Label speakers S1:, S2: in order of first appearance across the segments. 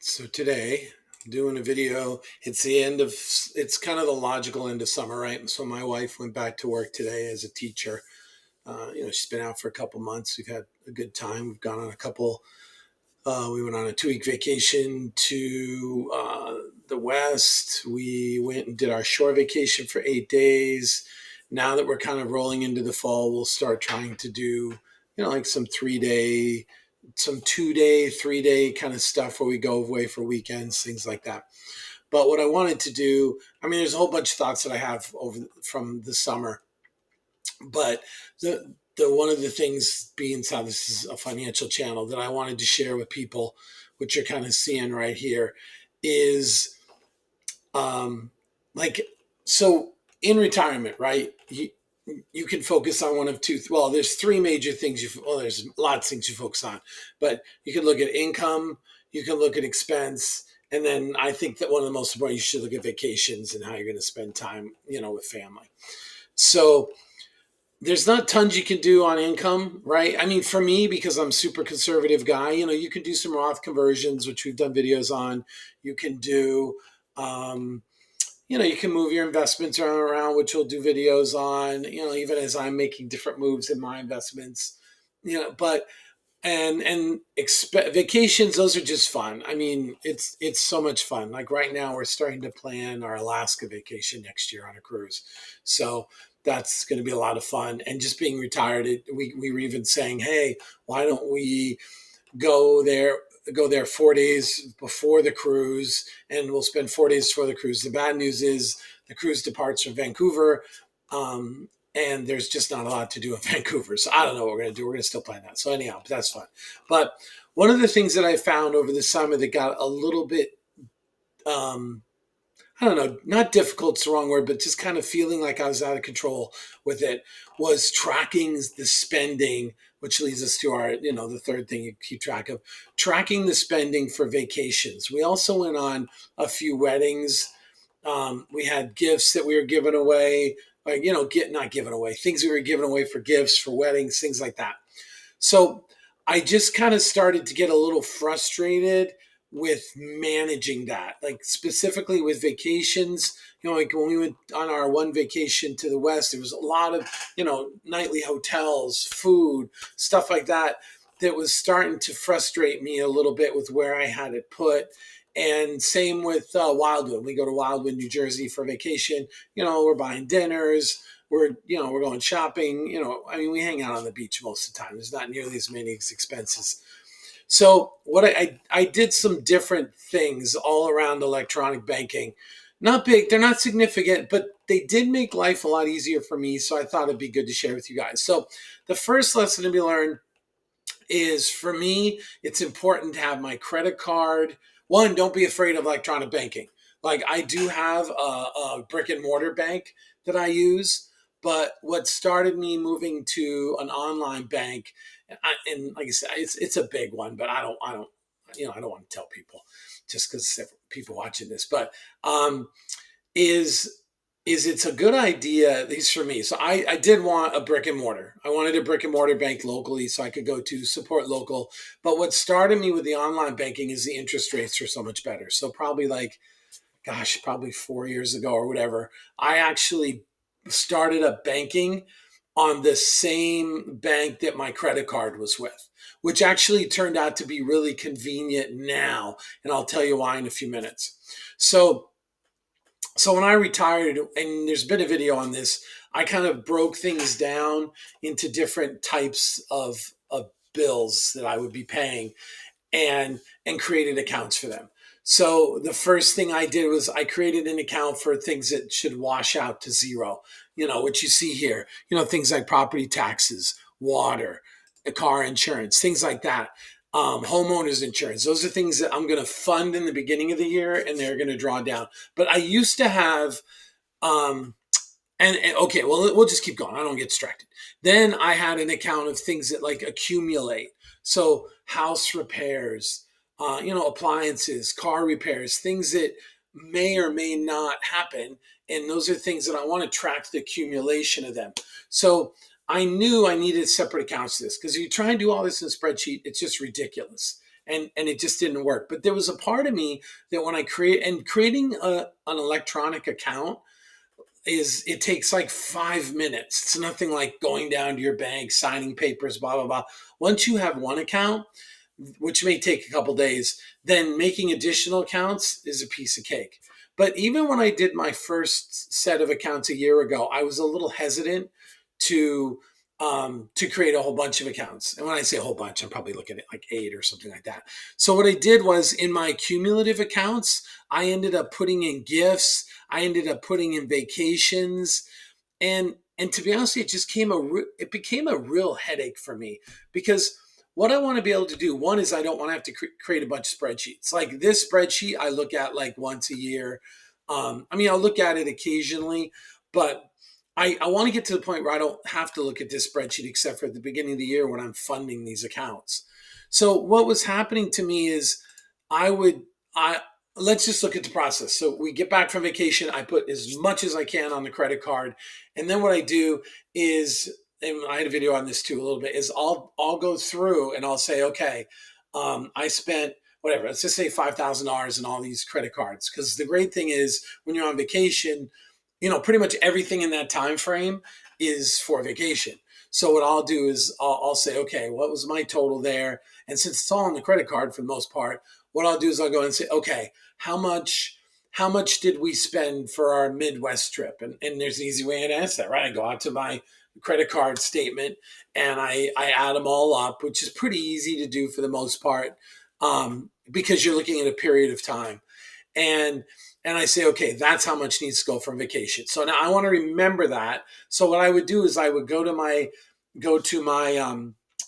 S1: So today, I'm doing a video. It's kind of the logical end of summer, right? And so my wife went back to work today as a teacher. She's been out for a couple months. We've had a good time. We've gone on we went on a 2 week vacation to the West. We went and did our shore vacation for 8 days. Now that we're kind of rolling into the fall, we'll start trying to do, like some 2 day, 3 day kind of stuff where we go away for weekends, things like that. But what I wanted to do, there's a whole bunch of thoughts that I have over from the summer, but the one of the things being how this is a financial channel that I wanted to share with people, which you're kind of seeing right here, is um like so in retirement, right? You can focus on one of two. Well, there's three major things there's lots of things you focus on, but you can look at income, you can look at expense, and then I think that one of the most important, you should look at vacations and how you're going to spend time, with family. So there's not tons you can do on income, right? For me, because I'm a super conservative guy, you can do some Roth conversions, which we've done videos on. You can do, um, you can move your investments around, which we'll do videos on, even as I'm making different moves in my investments, but, vacations, those are just fun. It's so much fun. Like right now we're starting to plan our Alaska vacation next year on a cruise. So that's going to be a lot of fun. And just being retired, we were even saying, hey, why don't we go there go there 4 days before the cruise, and we'll spend 4 days before the cruise. The bad news is the cruise departs from Vancouver, um, and there's just not a lot to do in Vancouver. So I don't know what we're going to do. We're going to still plan that. So anyhow, that's fun. But one of the things that I found over the summer that got a little bit, um, I don't know, not difficult's the wrong word, but just kind of feeling like I was out of control with it, was tracking the spending, which leads us to our, the third thing you keep track of, tracking the spending for vacations. We also went on a few weddings. We had gifts that we were giving away, like, not giving away, things we were giving away for gifts, for weddings, things like that. So I just kind of started to get a little frustrated with managing that, like specifically with vacations. Like when we went on our one vacation to the West, there was a lot of, nightly hotels, food, stuff like that, that was starting to frustrate me a little bit with where I had it put. And same with Wildwood. We go to Wildwood, New Jersey for vacation. We're buying dinners, we're going shopping. We hang out on the beach most of the time. There's not nearly as many expenses. So what I did some different things all around electronic banking. Not big, they're not significant, but they did make life a lot easier for me. So I thought it'd be good to share with you guys. So the first lesson to be learned is, for me, it's important to have my credit card. One, don't be afraid of electronic banking. Like I do have a brick and mortar bank that I use, but what started me moving to an online bank, and like I said, it's a big one, but I don't want to tell people just because people watching this, but is it's a good idea, at least for me. So I did want a brick and mortar. I wanted a brick and mortar bank locally so I could go to support local. But what started me with the online banking is the interest rates are so much better. So probably probably 4 years ago or whatever, I actually started up banking on the same bank that my credit card was with, which actually turned out to be really convenient now. And I'll tell you why in a few minutes. So when I retired, and there's been a video on this, I kind of broke things down into different types of bills that I would be paying, and created accounts for them. So the first thing I did was I created an account for things that should wash out to zero, which you see here, things like property taxes, water, car insurance, things like that. Homeowners insurance. Those are things that I'm going to fund in the beginning of the year, and they're going to draw down. But I used to have, um, and okay, well, we'll just keep going. I don't get distracted. Then I had an account of things that like accumulate. So house repairs, appliances, car repairs, things that may or may not happen. And those are things that I want to track the accumulation of them. So I knew I needed separate accounts for this, because if you try and do all this in a spreadsheet, it's just ridiculous. and it just didn't work. But there was a part of me that when I creating an electronic account is, it takes like 5 minutes. It's nothing like going down to your bank, signing papers, blah blah blah. Once you have one account, which may take a couple days, then making additional accounts is a piece of cake. But even when I did my first set of accounts a year ago, I was a little hesitant to to create a whole bunch of accounts. And when I say a whole bunch, I'm probably looking at like 8 or something like that. So what I did was, in my cumulative accounts, I ended up putting in gifts. I ended up putting in vacations, and to be honest, it became a real headache for me, because what I want to be able to do, one is I don't want to have to create a bunch of spreadsheets. Like this spreadsheet, I look at like once a year. I mean, I'll look at it occasionally, but I want to get to the point where I don't have to look at this spreadsheet except for at the beginning of the year when I'm funding these accounts. So what was happening to me is, I would I let's just look at the process. So we get back from vacation, I put as much as I can on the credit card, and then what I do is, and I had a video on this too a little bit, is I'll go through and I'll say, okay, I spent whatever, let's just say $5,000 in all these credit cards. Because the great thing is, when you're on vacation, pretty much everything in that time frame is for vacation. So what I'll do is I'll say, okay, what was my total there? And since it's all on the credit card for the most part, what I'll do is I'll go and say, okay, how much how much did we spend for our Midwest trip? And there's an easy way to answer that, right? I go out to my credit card statement and I add them all up, which is pretty easy to do for the most part, because you're looking at a period of time. And and I say, okay, that's how much needs to go from vacation. So now I want to remember that. So what I would do is I would go to my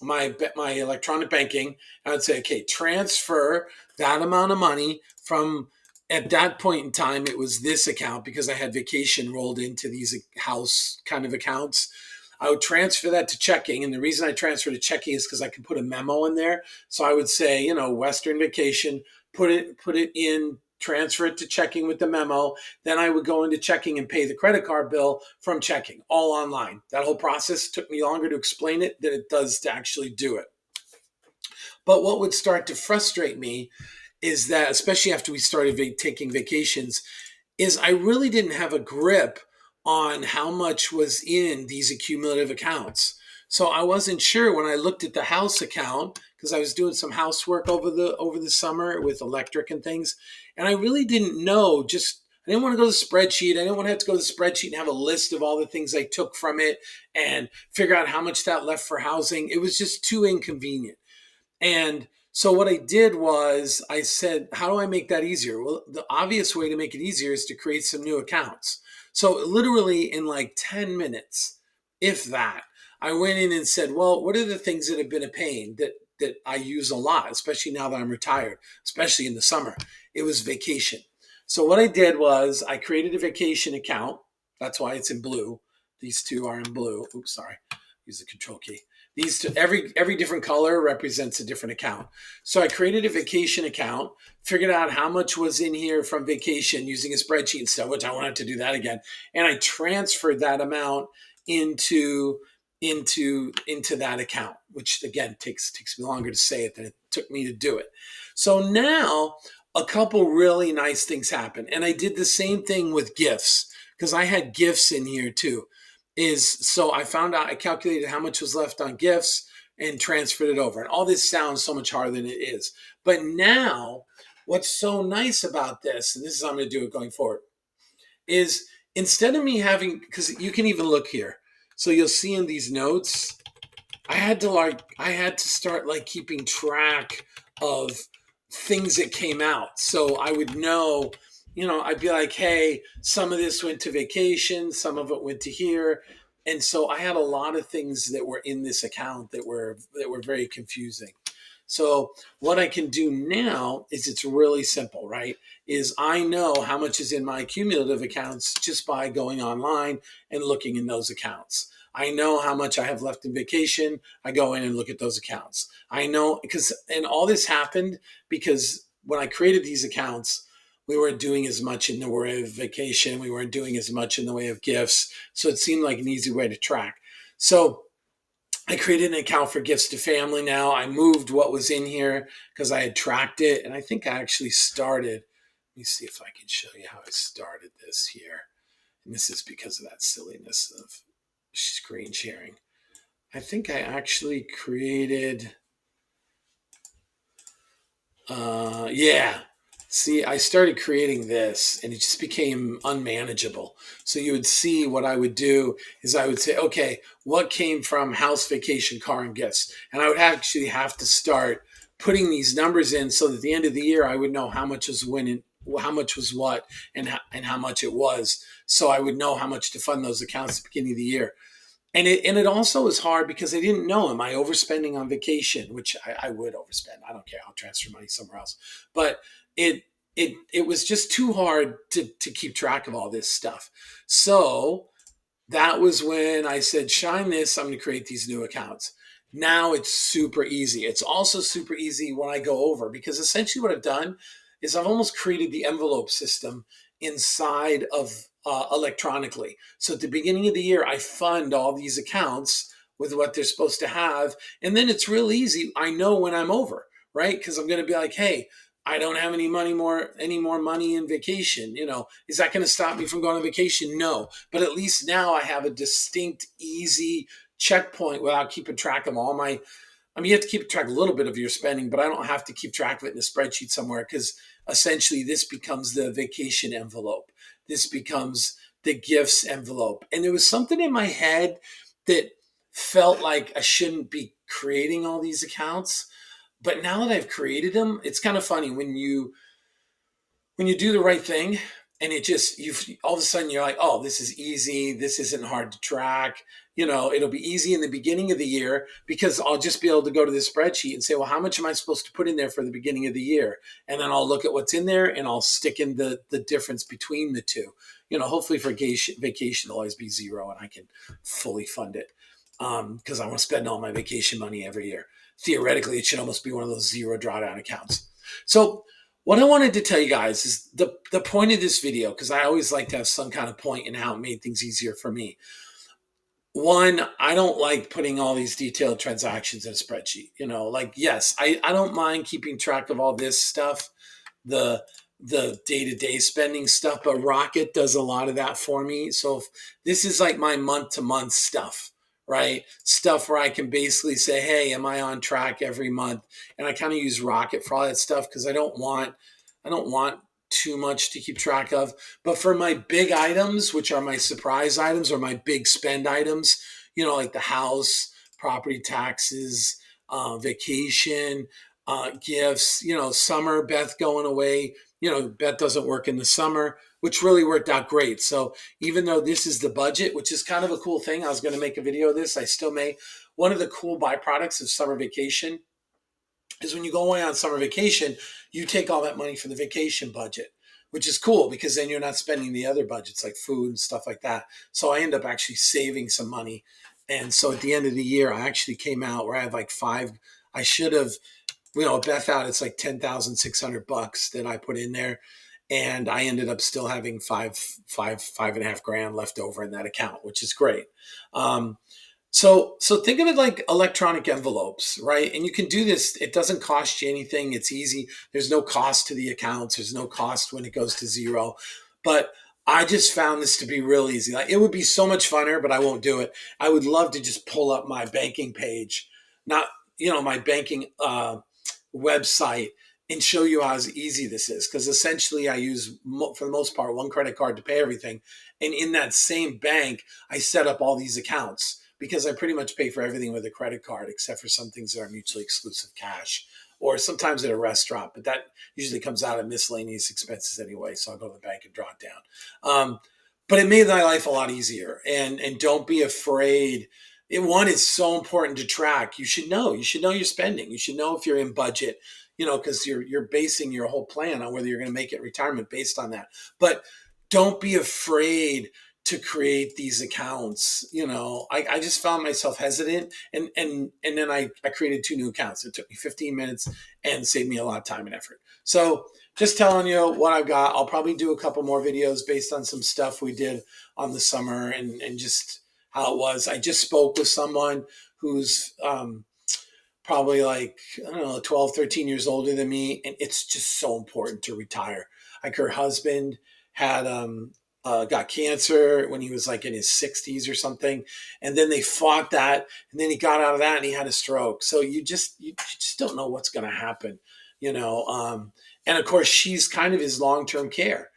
S1: electronic banking. I would say, okay, transfer that amount of money from, at that point in time, it was this account because I had vacation rolled into these house kind of accounts. I would transfer that to checking. And the reason I transfer to checking is because I can put a memo in there. So I would say, Western Vacation, put it in, transfer it to checking with the memo. Then I would go into checking and pay the credit card bill from checking, all online. That whole process took me longer to explain it than it does to actually do it. But what would start to frustrate me is that, especially after we started taking vacations, is I really didn't have a grip on how much was in these accumulative accounts. So I wasn't sure when I looked at the house account, because I was doing some housework over the summer with electric and things, and I really didn't know. Just, I didn't want to go to the spreadsheet. I didn't want to have to go to the spreadsheet and have a list of all the things I took from it and figure out how much that left for housing. It was just too inconvenient. And so what I did was I said, how do I make that easier? Well, the obvious way to make it easier is to create some new accounts. So literally in like 10 minutes, if that, I went in and said, well, what are the things that have been a pain that I use a lot, especially now that I'm retired, especially in the summer? It was vacation. So what I did was I created a vacation account. That's why it's in blue. These two are in blue. Oops, sorry. Use the control key. These two, every different color represents a different account. So I created a vacation account, figured out how much was in here from vacation using a spreadsheet and stuff, which I won't have to do that again. And I transferred that amount into into that account, which again takes me longer to say it than it took me to do it. So now a couple really nice things happen. And I did the same thing with gifts, because I had gifts in here too. So I found out, I calculated how much was left on gifts and transferred it over. And all this sounds so much harder than it is. But now, what's so nice about this, and this is how I'm going to do it going forward, is instead of me having, because you can even look here. So you'll see in these notes, I had to start like keeping track of things that came out. So I would know, I'd be like, hey, some of this went to vacation, some of it went to here. And so I had a lot of things that were in this account that were very confusing. So what I can do now is, it's really simple, right? Is I know how much is in my cumulative accounts just by going online and looking in those accounts. I know how much I have left in vacation. I go in and look at those accounts. I know, and all this happened because when I created these accounts, we weren't doing as much in the way of vacation. We weren't doing as much in the way of gifts. So it seemed like an easy way to track. So I created an account for gifts to family now. I moved what was in here because I had tracked it. And I think I actually started. Let me see if I can show you how I started this here. And this is because of that silliness of screen sharing. I think I actually created, yeah. See, I started creating this and it just became unmanageable. So you would see what I would do is I would say, okay, what came from house, vacation, car, and gifts? And I would actually have to start putting these numbers in so that at the end of the year, I would know how much was when, how much was what, and how much it was. So I would know how much to fund those accounts at the beginning of the year. And it also was hard because I didn't know, am I overspending on vacation, which I would overspend. I don't care. I'll transfer money somewhere else. But it it was just too hard to keep track of all this stuff. So that was when I said, shine this, I'm going to create these new accounts. Now it's super easy. It's also super easy when I go over because essentially what I've done is I've almost created the envelope system inside of electronically. So at the beginning of the year, I fund all these accounts with what they're supposed to have. And then it's real easy. I know when I'm over, right? Because I'm going to be like, hey, I don't have any more money in vacation. Is that going to stop me from going on vacation? No, but at least now I have a distinct, easy checkpoint without keeping track of all my. I mean, you have to keep track a little bit of your spending, but I don't have to keep track of it in a spreadsheet somewhere because essentially this becomes the vacation envelope. This becomes the gifts envelope. And there was something in my head that felt like I shouldn't be creating all these accounts. But now that I've created them, it's kind of funny when you do the right thing and it just you all of a sudden you're like, oh, this is easy, this isn't hard to track. It'll be easy in the beginning of the year because I'll just be able to go to this spreadsheet and say, well, how much am I supposed to put in there for the beginning of the year? And then I'll look at what's in there and I'll stick in the difference between the two. Hopefully for vacation will always be zero and I can fully fund it because I want to spend all my vacation money every year. Theoretically, it should almost be one of those zero drawdown accounts. So what I wanted to tell you guys is the point of this video, because I always like to have some kind of point in how it made things easier for me. One, I don't like putting all these detailed transactions in a spreadsheet. Yes, I don't mind keeping track of all this stuff, the the day-to-day spending stuff, but Rocket does a lot of that for me. So this is like my month-to-month stuff, right? Stuff where I can basically say, hey, am I on track every month? And I kind of use Rocket for all that stuff because I don't want too much to keep track of. But for my big items, which are my surprise items or my big spend items, like the house, property taxes, vacation, gifts, summer, Beth going away. Beth doesn't work in the summer, which really worked out great. So even though this is the budget, which is kind of a cool thing, I was going to make a video of this. I still may. One of the cool byproducts of summer vacation is when you go away on summer vacation, you take all that money for the vacation budget, which is cool because then you're not spending the other budgets like food and stuff like that. So I end up actually saving some money. And so at the end of the year, I actually came out where I have like five. I should have, Beth out, it's like $10,600 that I put in there. And I ended up still having five and a half grand left over in that account, which is great. So think of it like electronic envelopes, right? And you can do this. It doesn't cost you anything. It's easy. There's no cost to the accounts. There's no cost when it goes to zero. But I just found this to be real easy. Like, it would be so much funner, but I won't do it. I would love to just pull up my banking page, not my banking website, and show you how easy this is. Because essentially, I use for the most part one credit card to pay everything, and in that same bank, I set up all these accounts because I pretty much pay for everything with a credit card, except for some things that are mutually exclusive cash, or sometimes at a restaurant. But that usually comes out of miscellaneous expenses anyway, so I'll go to the bank and draw it down. But it made my life a lot easier. And don't be afraid. One, it's so important to track. You should know. You should know your spending. You should know if you're in budget. Because you're basing your whole plan on whether you're going to make it retirement based on that. But don't be afraid to create these accounts. I just found myself hesitant, and then I created 2 new accounts. It took me 15 minutes and saved me a lot of time and effort. So just telling you what I've got. I'll probably do a couple more videos based on some stuff we did on the summer and just how it was. I just spoke with someone who's probably like, I don't know, 12, 13 years older than me. And it's just so important to retire. Like her husband had, got cancer when he was like in his 60s or something. And then they fought that. And then he got out of that and he had a stroke. So you just don't know what's going to happen, you know? And of course, she's kind of his long term care.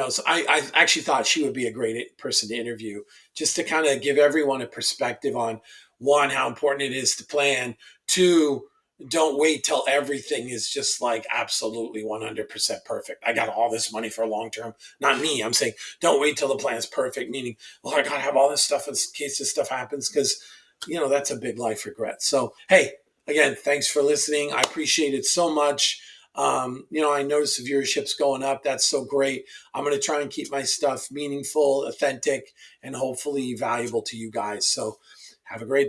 S1: So I actually thought she would be a great person to interview just to kind of give everyone a perspective on one, how important it is to plan. Two, don't wait till everything is just like absolutely 100% perfect. I got all this money for a long term. Not me. I'm saying don't wait till the plan's perfect, meaning, well, I got to have all this stuff in case this stuff happens because, that's a big life regret. So, hey, again, thanks for listening. I appreciate it so much. I noticed the viewership's going up. That's so great. I'm going to try and keep my stuff meaningful, authentic, and hopefully valuable to you guys. So, have a great